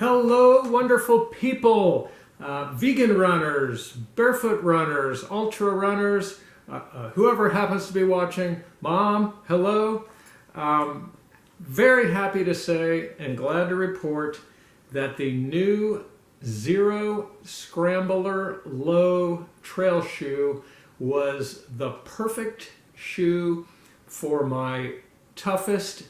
Hello, wonderful people, vegan runners, barefoot runners, ultra runners, whoever happens to be watching. Mom, hello. Very happy to say and glad to report that the new Xero Scrambler Low trail shoe was the perfect shoe for my toughest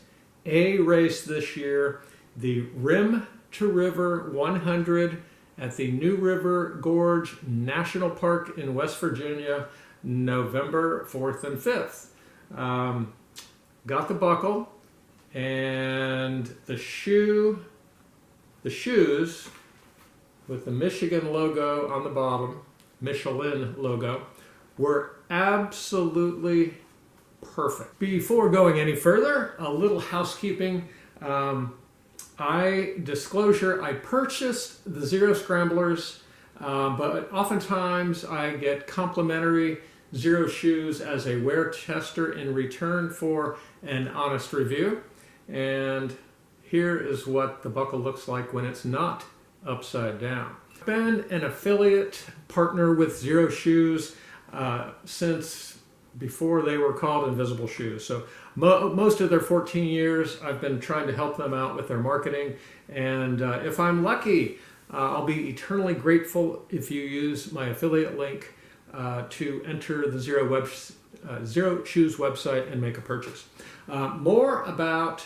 A race this year, the Rim to River 100 at the New River Gorge National Park in West Virginia, November 4th and 5th. Got the buckle and the shoes with the Michigan logo on the bottom, Michelin logo, were absolutely perfect. Before going any further, a little housekeeping. I purchased the Xero Scramblers, but oftentimes I get complimentary Xero shoes as a wear tester in return for an honest review. And here is what the buckle looks like when it's not upside down. I've been an affiliate partner with Xero Shoes since before they were called Invisible Shoes. So most of their 14 years, I've been trying to help them out with their marketing. And if I'm lucky, I'll be eternally grateful if you use my affiliate link to enter the Xero Shoes website and make a purchase. More about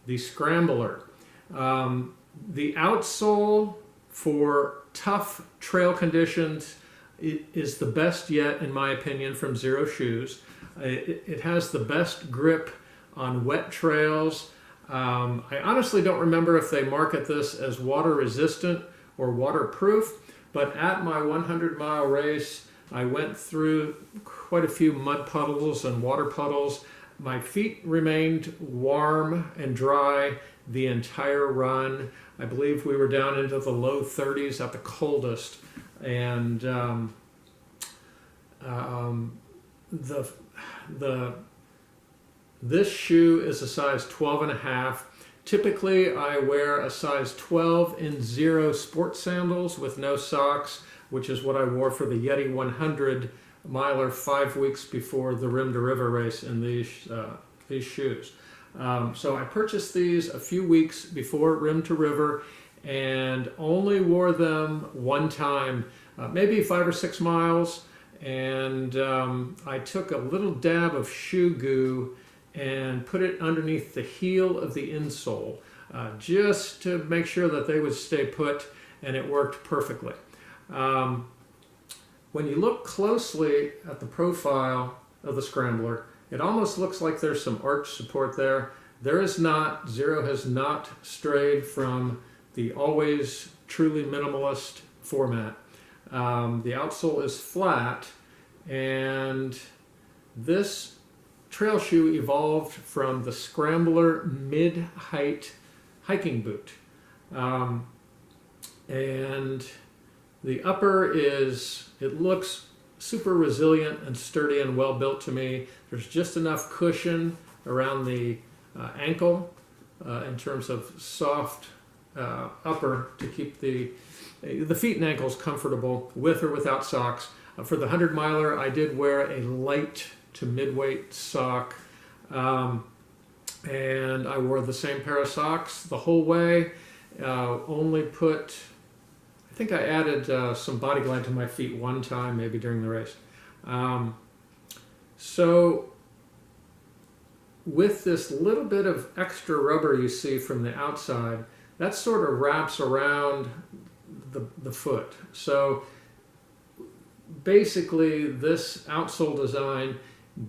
the Scrambler. The outsole for tough trail conditions is the best yet, in my opinion, from Xero Shoes. It has the best grip on wet trails. I honestly don't remember if they market this as water resistant or waterproof, but at my 100-mile race, I went through quite a few mud puddles and water puddles. My feet remained warm and dry the entire run. I believe we were down into the low 30s at the coldest. And this shoe is a size 12.5. Typically, I wear a size 12 in Xero sports sandals with no socks, which is what I wore for the Yeti 100 miler 5 weeks before the Rim to River race in these shoes. So I purchased these a few weeks before Rim to River and only wore them one time, maybe 5 or 6 miles, and I took a little dab of shoe goo and put it underneath the heel of the insole just to make sure that they would stay put, and it worked perfectly. When you look closely at the profile of the Scrambler, it almost looks like there's some arch support there. There is not. Xero has not strayed from the always truly minimalist format. The outsole is flat, and this trail shoe evolved from the Scrambler mid-height hiking boot. And the upper it looks super resilient and sturdy and well built to me. There's just enough cushion around the ankle in terms of soft upper to keep the feet and ankles comfortable with or without socks. For the 100 miler, I did wear a light to mid-weight sock, and I wore the same pair of socks the whole way. I think I added some Body Glide to my feet one time, maybe during the race. So with this little bit of extra rubber you see from the outside, that sort of wraps around the foot. So basically this outsole design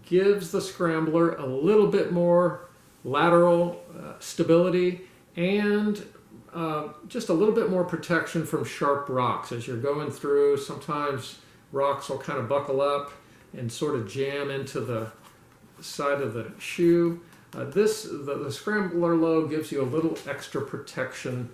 gives the Scrambler a little bit more lateral stability and just a little bit more protection from sharp rocks. As you're going through, sometimes rocks will kind of buckle up and sort of jam into the side of the shoe. The Scrambler Low gives you a little extra protection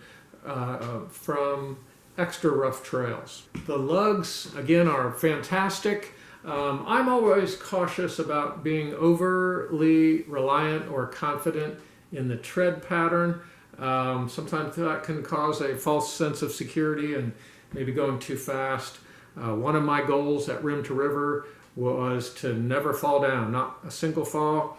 from extra rough trails. The lugs, again, are fantastic. I'm always cautious about being overly reliant or confident in the tread pattern. Sometimes that can cause a false sense of security and maybe going too fast. One of my goals at Rim to River was to never fall down, not a single fall,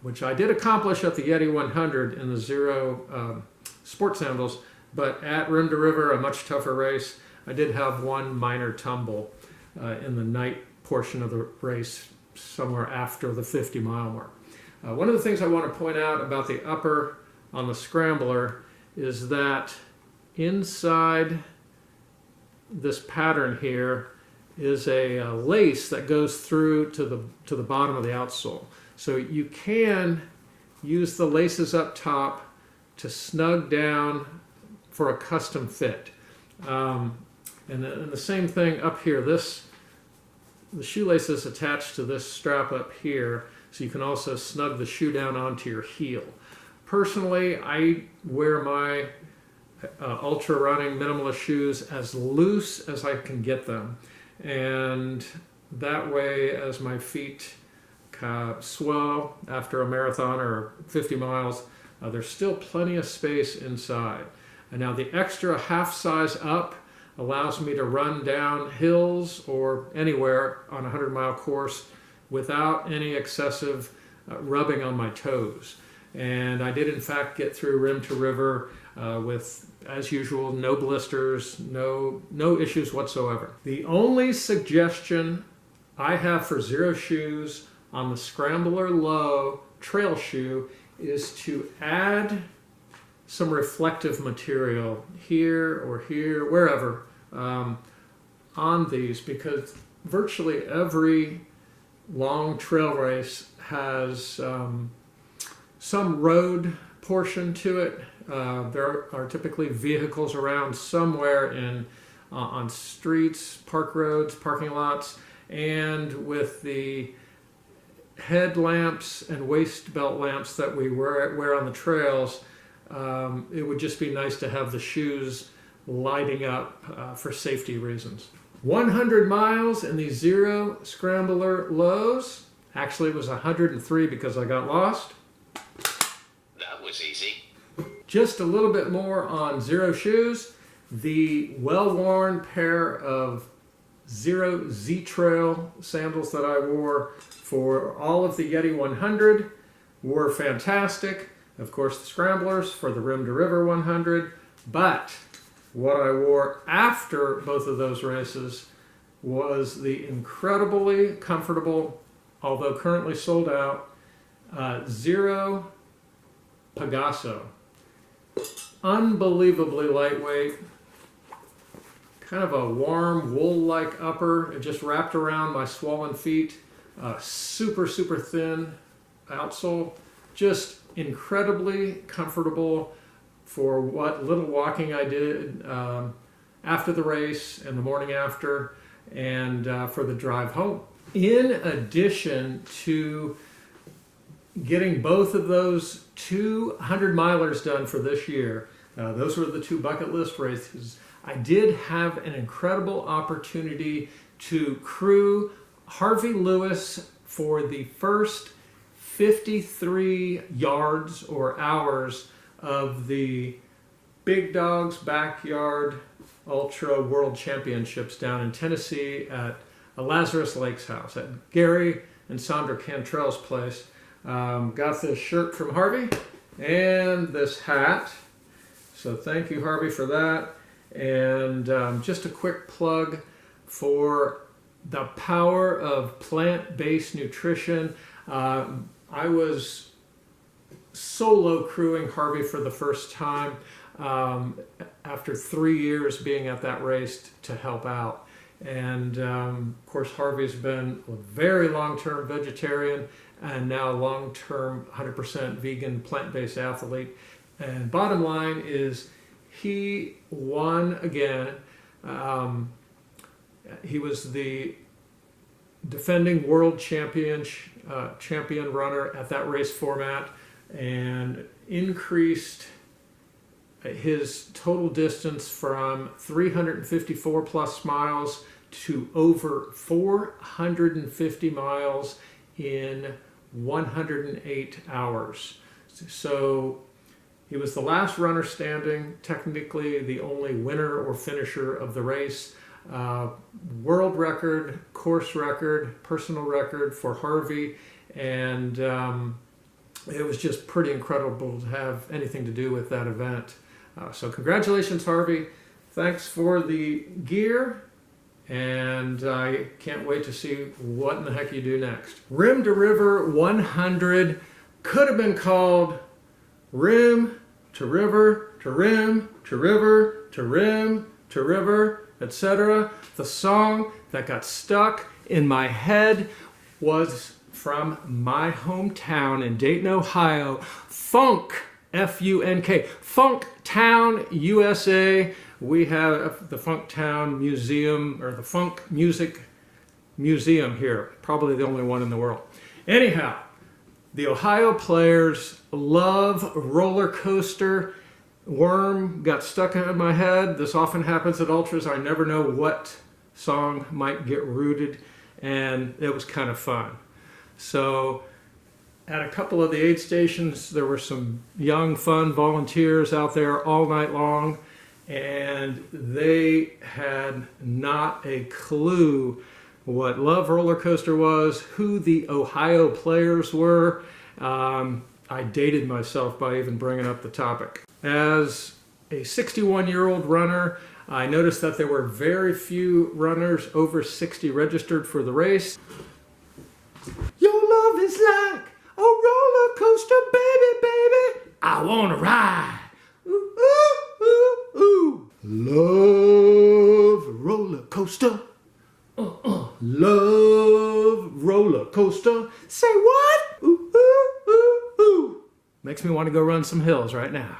which I did accomplish at the Yeti 100 in the Xero sport sandals, but at Rim to River, a much tougher race, I did have one minor tumble in the night portion of the race somewhere after the 50-mile mark. One of the things I want to point out about the upper on the Scrambler is that inside this pattern here is a lace that goes through to the bottom of the outsole. So you can use the laces up top to snug down for a custom fit. And the same thing up here. The shoelace is attached to this strap up here, so you can also snug the shoe down onto your heel. Personally, I wear my ultra running minimalist shoes as loose as I can get them, and that way, as my feet swell after a marathon or 50 miles, there's still plenty of space inside. And now the extra half size up allows me to run down hills or anywhere on a 100-mile course without any excessive rubbing on my toes. And I did in fact get through Rim to River with, as usual, no blisters, no issues whatsoever. The only suggestion I have for Xero shoes on the Scrambler Low trail shoe is to add some reflective material here or here, wherever, on these, because virtually every long trail race has some road portion to it. There are typically vehicles around somewhere on streets, park roads, parking lots, and with the headlamps and waist belt lamps that we wear on the trails, it would just be nice to have the shoes lighting up for safety reasons. 100 miles in these Xero Scrambler Lows. Actually, it was 103 because I got lost. That was easy. Just a little bit more on Xero shoes. The well-worn pair of Xero Z-Trail sandals that I wore for all of the Yeti 100 were fantastic. Of course, the Scramblers for the Rim to River 100. But what I wore after both of those races was the incredibly comfortable, although currently sold out, Xero Pegaso. Unbelievably lightweight, kind of a warm wool-like upper. It just wrapped around my swollen feet. Super thin outsole. Just incredibly comfortable for what little walking I did after the race and the morning after, and for the drive home. In addition to getting both of those 200-milers done for this year, those were the two bucket list races, I did have an incredible opportunity to crew Harvey Lewis for the first 53 yards or hours of the Big Dog's Backyard Ultra World Championships down in Tennessee at Lazarus Lake's house, at Gary and Sandra Cantrell's place. Got this shirt from Harvey and this hat. So thank you, Harvey, for that. And just a quick plug for the power of plant-based nutrition. I was solo crewing Harvey for the first time after 3 years being at that race to help out. And of course, Harvey's been a very long-term vegetarian and now long-term 100% vegan plant-based athlete. And bottom line is he won again. He was the defending world champion runner at that race format, and increased his total distance from 354 plus miles to over 450 miles in 108 hours. So He was the last runner standing, technically the only winner or finisher of the race. World record, course record, personal record for Harvey, and it was just pretty incredible to have anything to do with that event. So congratulations, Harvey. Thanks for the gear, and I can't wait to see what in the heck you do next. Rim to River 100 could have been called Rim to River to Rim to River to Rim to River, etc. The song that got stuck in my head was from my hometown in Dayton, Ohio, Funk, F-U-N-K, Funk Town, USA. We have the Funk Town Museum, or the Funk Music Museum here, probably the only one in the world. Anyhow, the Ohio players love Roller Coaster. Worm got stuck in my head. This often happens at ultras. I never know what song might get rooted, and it was kind of fun. So at a couple of the aid stations, there were some young, fun volunteers out there all night long, and they had not a clue what Love Roller Coaster was, who the Ohio players were. I dated myself by even bringing up the topic. As a 61-year-old runner, I noticed that there were very few runners over 60 registered for the race. Your love is like a roller coaster, baby, baby. I wanna ride. Ooh, ooh, ooh, ooh. Love roller coaster. Love roller coaster. Say what? Ooh, ooh, ooh, ooh. Makes me want to go run some hills right now.